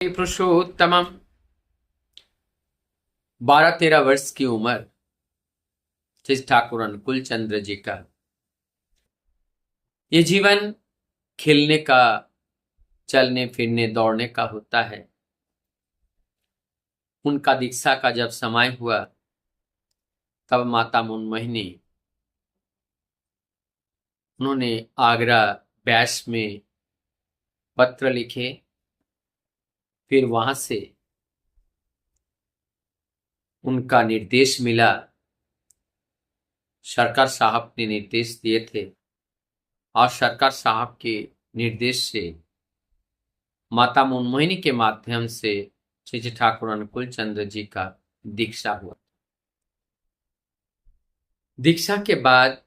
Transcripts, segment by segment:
पुरुषोत्तमम 12-13 वर्ष की उम्र जिस ठाकुर अनुकूल चंद्र जी का ये जीवन खेलने का, चलने फिरने दौड़ने का होता है। उनका दीक्षा का जब समय हुआ तब माता मुनमोहिनी उन्होंने आगरा बैस में पत्र लिखे। फिर वहां से उनका निर्देश मिला, सरकार साहब ने निर्देश दिए थे और सरकार साहब के निर्देश से माता मुनमोहिनी के माध्यम से श्री ठाकुर अनुकूल चंद्र जी का दीक्षा हुआ। दीक्षा के बाद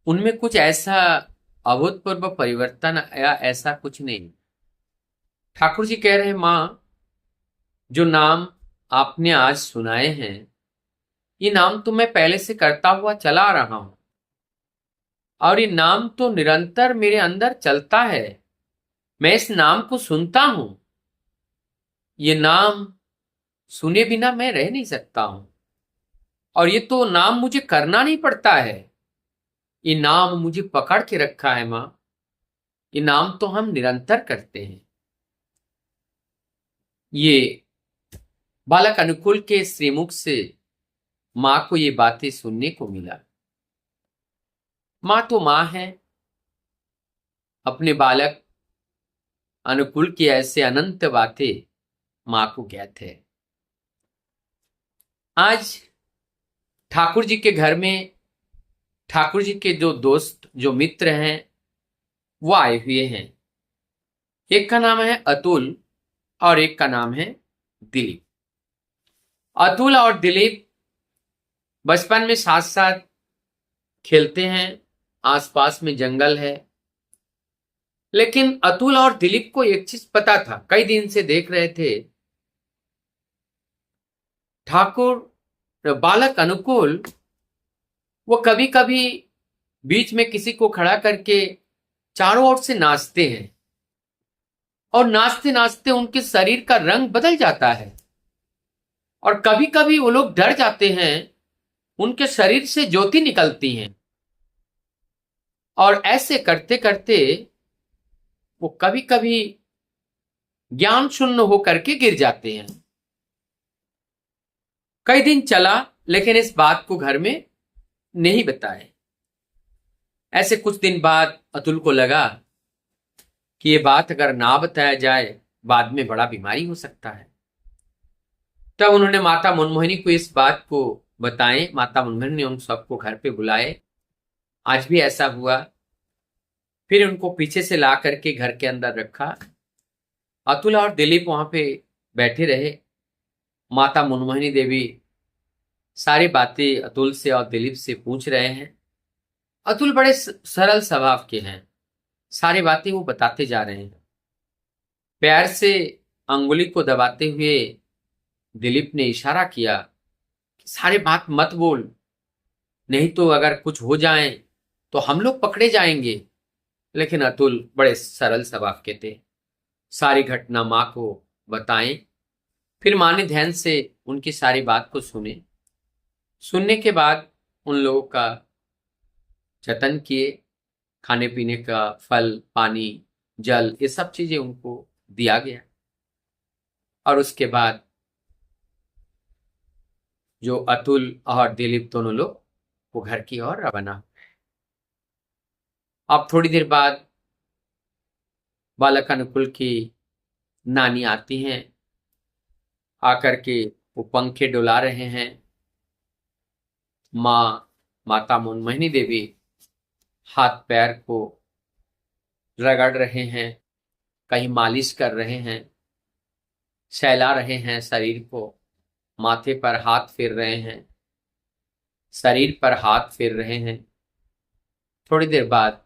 उनमें कुछ ऐसा अभूतपूर्व परिवर्तन आया, ऐसा कुछ नहीं। ठाकुर जी कह रहे हैं, मां जो नाम आपने आज सुनाए हैं ये नाम तो मैं पहले से करता हुआ चला आ रहा हूं और ये नाम तो निरंतर मेरे अंदर चलता है। मैं इस नाम को सुनता हूं, ये नाम सुने बिना मैं रह नहीं सकता हूं और ये तो नाम मुझे करना नहीं पड़ता है, ये नाम मुझे पकड़ के रखा है मां। ये नाम तो हम निरंतर करते हैं। ये बालक अनुकूल के श्रीमुख से मां को ये बातें सुनने को मिला। मां तो मां है, अपने बालक अनुकूल की ऐसे अनंत बातें मां को ज्ञात है। आज ठाकुर जी के घर में ठाकुर जी के जो दोस्त, जो मित्र हैं वो आए हुए हैं। एक का नाम है अतुल और एक का नाम है दिलीप। अतुल और दिलीप बचपन में साथ साथ खेलते हैं, आसपास में जंगल है। लेकिन अतुल और दिलीप को एक चीज पता था, कई दिन से देख रहे थे, ठाकुर बालक अनुकूल वो कभी कभी बीच में किसी को खड़ा करके चारों ओर से नाचते हैं और नाचते नाचते उनके शरीर का रंग बदल जाता है और कभी कभी वो लोग डर जाते हैं, उनके शरीर से ज्योति निकलती हैं और ऐसे करते करते वो कभी कभी ज्ञान शून्य होकर के गिर जाते हैं। कई दिन चला लेकिन इस बात को घर में नहीं बताए। ऐसे कुछ दिन बाद अतुल को लगा कि ये बात अगर ना बताया जाए बाद में बड़ा बीमारी हो सकता है। तब उन्होंने माता मुनमोहिनी को इस बात को बताएं। माता मुनमोहिनी ने उन सबको घर पे बुलाए। आज भी ऐसा हुआ। फिर उनको पीछे से ला करके घर के अंदर रखा। अतुल और दिलीप वहां पे बैठे रहे। माता मुनमोहिनी देवी सारी बातें अतुल से और दिलीप से पूछ रहे हैं। अतुल बड़े सरल स्वभाव के हैं, सारी बातें वो बताते जा रहे हैं। पैर से अंगुली को दबाते हुए दिलीप ने इशारा किया कि सारे बात मत बोल, नहीं तो अगर कुछ हो जाए तो हम लोग पकड़े जाएंगे। लेकिन अतुल बड़े सरल स्वभाव के थे, सारी घटना मां को बताएं। फिर मां ने ध्यान से उनकी सारी बात को सुने। सुनने के बाद उन लोगों का जतन किए, खाने पीने का फल, पानी, जल, ये सब चीजें उनको दिया गया और उसके बाद जो अतुल और दिलीप दोनों लोग वो घर की ओर रवाना हुए। अब थोड़ी देर बाद बालक अनुकूल की नानी आती हैं, आकर के वो पंखे डुला रहे हैं। माता मुनमोहिनी देवी हाथ पैर को रगड़ रहे हैं, कहीं मालिश कर रहे हैं, सहला रहे हैं शरीर को, माथे पर हाथ फेर रहे हैं, शरीर पर हाथ फेर रहे हैं। थोड़ी देर बाद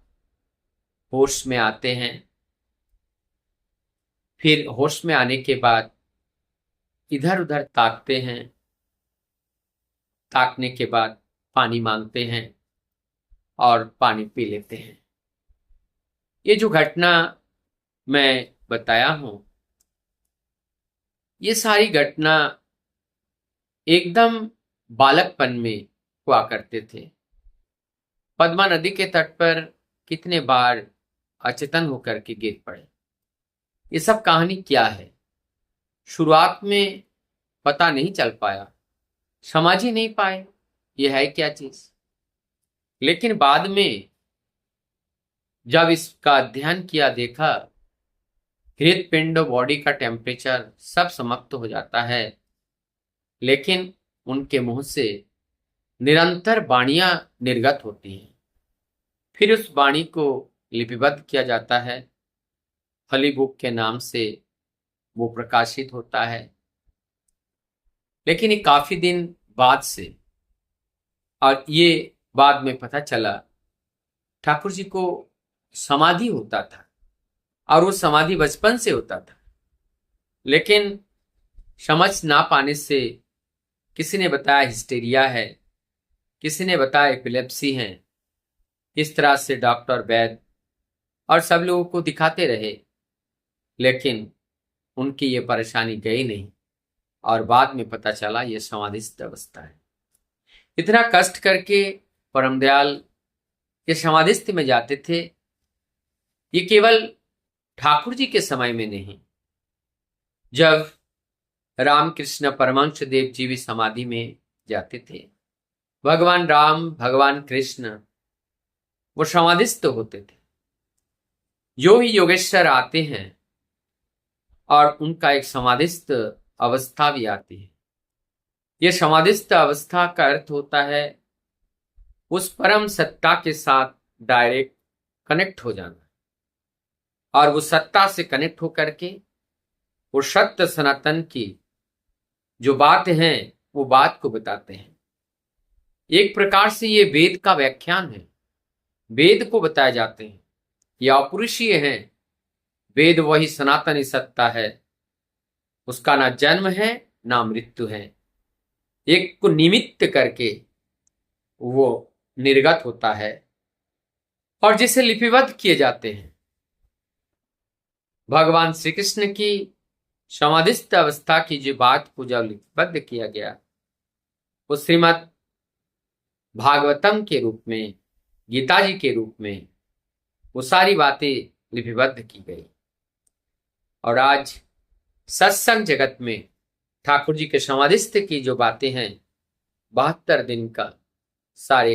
होश में आते हैं। फिर होश में आने के बाद इधर उधर ताकते हैं। ताकने के बाद पानी मांगते हैं और पानी पी लेते हैं। ये जो घटना मैं बताया हूं, ये सारी घटना एकदम बालकपन में हुआ करते थे। पद्मा नदी के तट पर कितने बार अचेतन होकर के गिर पड़े। ये सब कहानी क्या है? शुरुआत में पता नहीं चल पाया, समझ ही नहीं पाए ये है क्या चीज। लेकिन बाद में जब इसका अध्ययन किया, देखा हृदपिंड, बॉडी का टेम्परेचर सब समाप्त हो जाता है, लेकिन उनके मुंह से निरंतर वाणियां निर्गत होती हैं। फिर उस वाणी को लिपिबद्ध किया जाता है, हॉली बुक के नाम से वो प्रकाशित होता है। लेकिन ये काफी दिन बाद से, और ये बाद में पता चला, ठाकुर जी को समाधि होता था और वो समाधि बचपन से होता था, लेकिन समझ ना पाने से किसी ने बताया हिस्टेरिया है, किसी ने बताया एपिलेप्सी है। इस तरह से डॉक्टर, वैद्य और सब लोगों को दिखाते रहे, लेकिन उनकी ये परेशानी गई नहीं और बाद में पता चला ये समाधिस्थ अवस्था है। इतना कष्ट करके परमदयाल ये समाधिस्थ में जाते थे। ये केवल ठाकुर जी के समय में नहीं, जब रामकृष्ण परमहंस देव जी भी समाधि में जाते थे, भगवान राम, भगवान कृष्ण वो समाधिस्थ होते थे। जो ही योगेश्वर आते हैं और उनका एक समाधिस्थ अवस्था भी आती है। यह समाधिस्थ अवस्था का अर्थ होता है उस परम सत्ता के साथ डायरेक्ट कनेक्ट हो जाना, और वो सत्ता से कनेक्ट होकर के वो सत्य सनातन की जो बात है वो बात को बताते हैं। एक प्रकार से ये वेद का व्याख्यान है, वेद को बताए जाते हैं। यह अपरुषीय है, वेद वही सनातनी सत्ता है, उसका ना जन्म है ना मृत्यु है। एक को निमित्त करके वो निर्गत होता है और जिसे लिपिबद्ध किए जाते हैं। भगवान श्री कृष्ण की समाधिस्थ अवस्था की जो बात को जब लिपिबद्ध किया गया, वो श्रीमद् भागवतम के रूप में, गीता जी के रूप में वो सारी बातें लिपिबद्ध की गई। और आज सत्संग जगत में ठाकुर जी के समाधिस्थ की जो बातें हैं, 72 दिन का सारे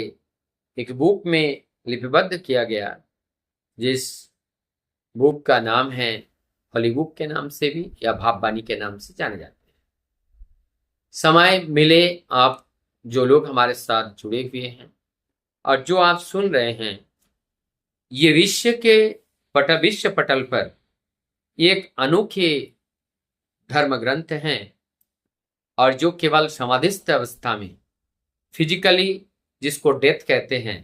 एक बुक में लिपिबद्ध किया गया, जिस बुक का नाम है हॉली बुक के नाम से भी या भाववाणी के नाम से जाने जाते हैं। समय मिले आप जो लोग हमारे साथ जुड़े हुए हैं और जो आप सुन रहे हैं, ये विश्व पटल पर एक अनोखे धर्म ग्रंथ हैं, और जो केवल समाधिस्थ अवस्था में, फिजिकली जिसको डेथ कहते हैं,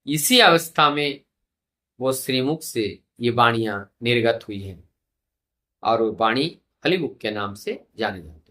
इसी अवस्था में वो श्रीमुख से ये वाणियां निर्गत हुई हैं, और वो वाणी हॉली बुक के नाम से जाने जाती है।